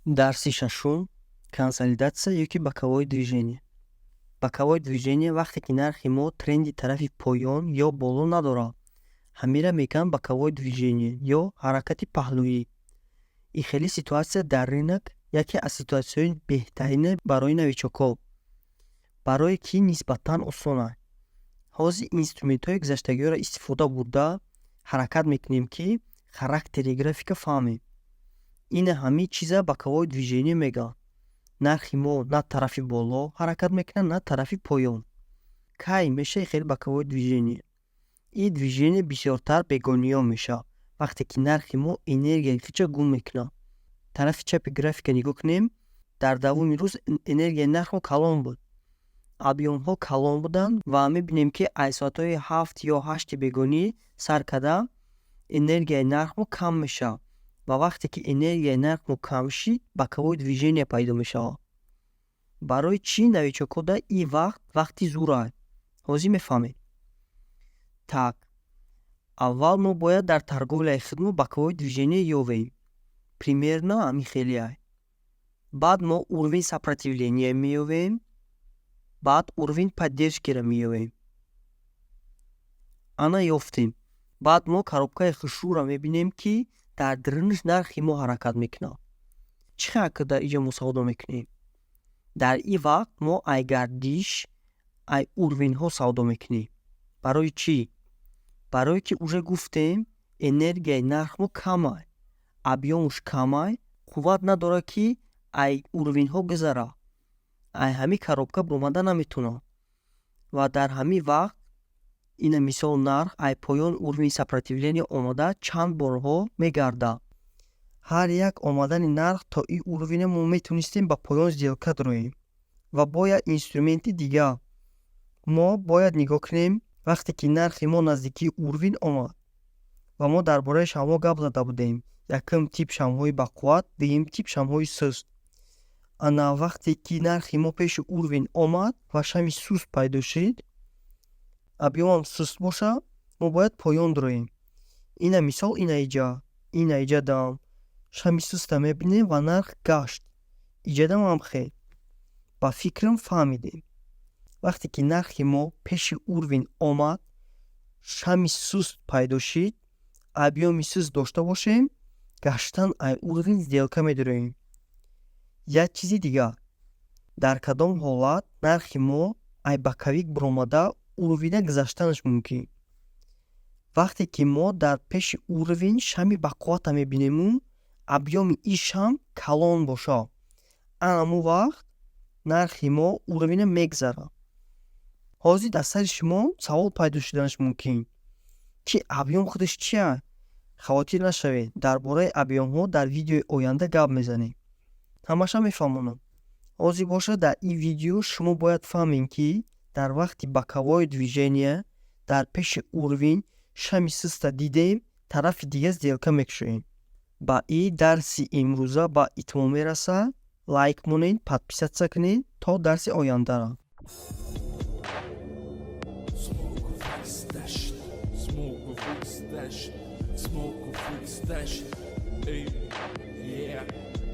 Дарси шашум. Консолидатсия ёки боковое движение. Боковое движение вақте ки нархи мо тренди тарафи поён ё боло надорад. Ҳамира мегӯянд боковое движение ё ҳаракати паҳлӯӣ. Ин хеле ситуатсия дар рынок яке аз ситуатсияҳои беҳтарин барои новичокҳо, барое ки нисбатан осон аст. Ҳозир инструментҳои гузаштагиҳоро истифода бурда ҳаракат мекунем ки характери графика фаҳмем. Ина ҳамин чиза боковое движение мегӯянд. Нархи мо на тарафи боло ҳаракат мекунад, на тарафи поён. Кай мешавад хеле боковое движение. Ин движение бисёртар бегониён мешавад вақте ки нархи мо энергияи хича гум мекунад. Тарафи чапи графика нигоҳ кунем. Дар давоми рӯз энергияи нарх мо калон буд. Объёмҳо калон буданд ва мебинем ки аз соатҳои 7 ё 8 бегонӣ сар карда энергияи нарх мо кам мешавад. Ва вақте ки энергияи нарх мо кам шид, боковое движение пайдо мешавад. Барои чӣ новичокҳо дар ин вақти зур аст? Ҳозир мефаҳмед. Так, аввал мо бояд дар торговляи хидмат боковое движение ёбем. Примерно ҳамин хеле аст. Баъд мо уровень сопротивления меёбем. Баъд уровень поддержкиро меёбем. Ана ёфтем. Баъд мо коробкаи хушрӯро мебинем ки дар дрынж нархи мо ҳаракат мекунад. Чӣ харакат дар инҷо мо савдо мекунем? Дар ин вақт мо ай гардиш, ай уровеньҳо савдо мекунем. Барои чӣ? Барое ки уже гуфтем энергияи нарх мо кам аст. Объёмуш кам аст, қувват надорад ки ай уровеньҳо гузарад. Ай ҳамин коробка бомада наметавонад. Ва дар ҳамин вақт ина мисол нарх ай поён уровень сопротивления омада чанд борҳо мегардад. Ҳар як омадани нарх то ин уровень мо метавонистем ба поён сделка дороем. Ва бояд инструменти дигар. Мо бояд нигоҳ кунем вақте ки нархи мо наздикии уровень омад. Ва мо дар бораи шамъҳо гап зада будем. Якум тип шамъҳои бақувват, дуюм тип шамъҳои суст. Ана вақте ки нархи мо пеши уровень омад ва шамъи суст пайдо шид, объёмам суст бошад, мо бояд поён дороем. Ина мисол ина иҷа дам. Шамъи суста мебинем ва нарх гашт. Иҷадам ҳам хел. Ба фикрам фаҳмидем. Вақте ки нархи мо пеши уровень омад, шамъи суст пайдо шид, объёми суст дошта бошем, гаштан ай уровень сделка медороем. Як чизи дигар. Дар кадом ҳолат нархи мо ай боковик биромада уровня гузаштанаш мумкин. Вақте ки мо дар пеши уровень шамъи бақуввата мебинему, объёми ин шамъ калон бошад. Ҳамон вақт нархи мо уровня мегзарад. ҳозир дар сари шумо савол пайдо шуданаш мумкин ки объём худаш чи аст? Хавотир нашавед. Дар бораи объёмҳо дар видеои оянда гап мезанем. Ҳамаша мефаҳмонам. Ҳозир бошад дар ин видео шумо бояд фаҳмем ки дар вақти боковое движение дар пеши уровень шамъи суста дидем, тарафи дигар сделка мекушоем. Ба ин дарси имрӯза ба итмом мерасад. Лайк монед, подписатсия кунед то дарси ояндара. Smoke of weed stash. Hey, yeah.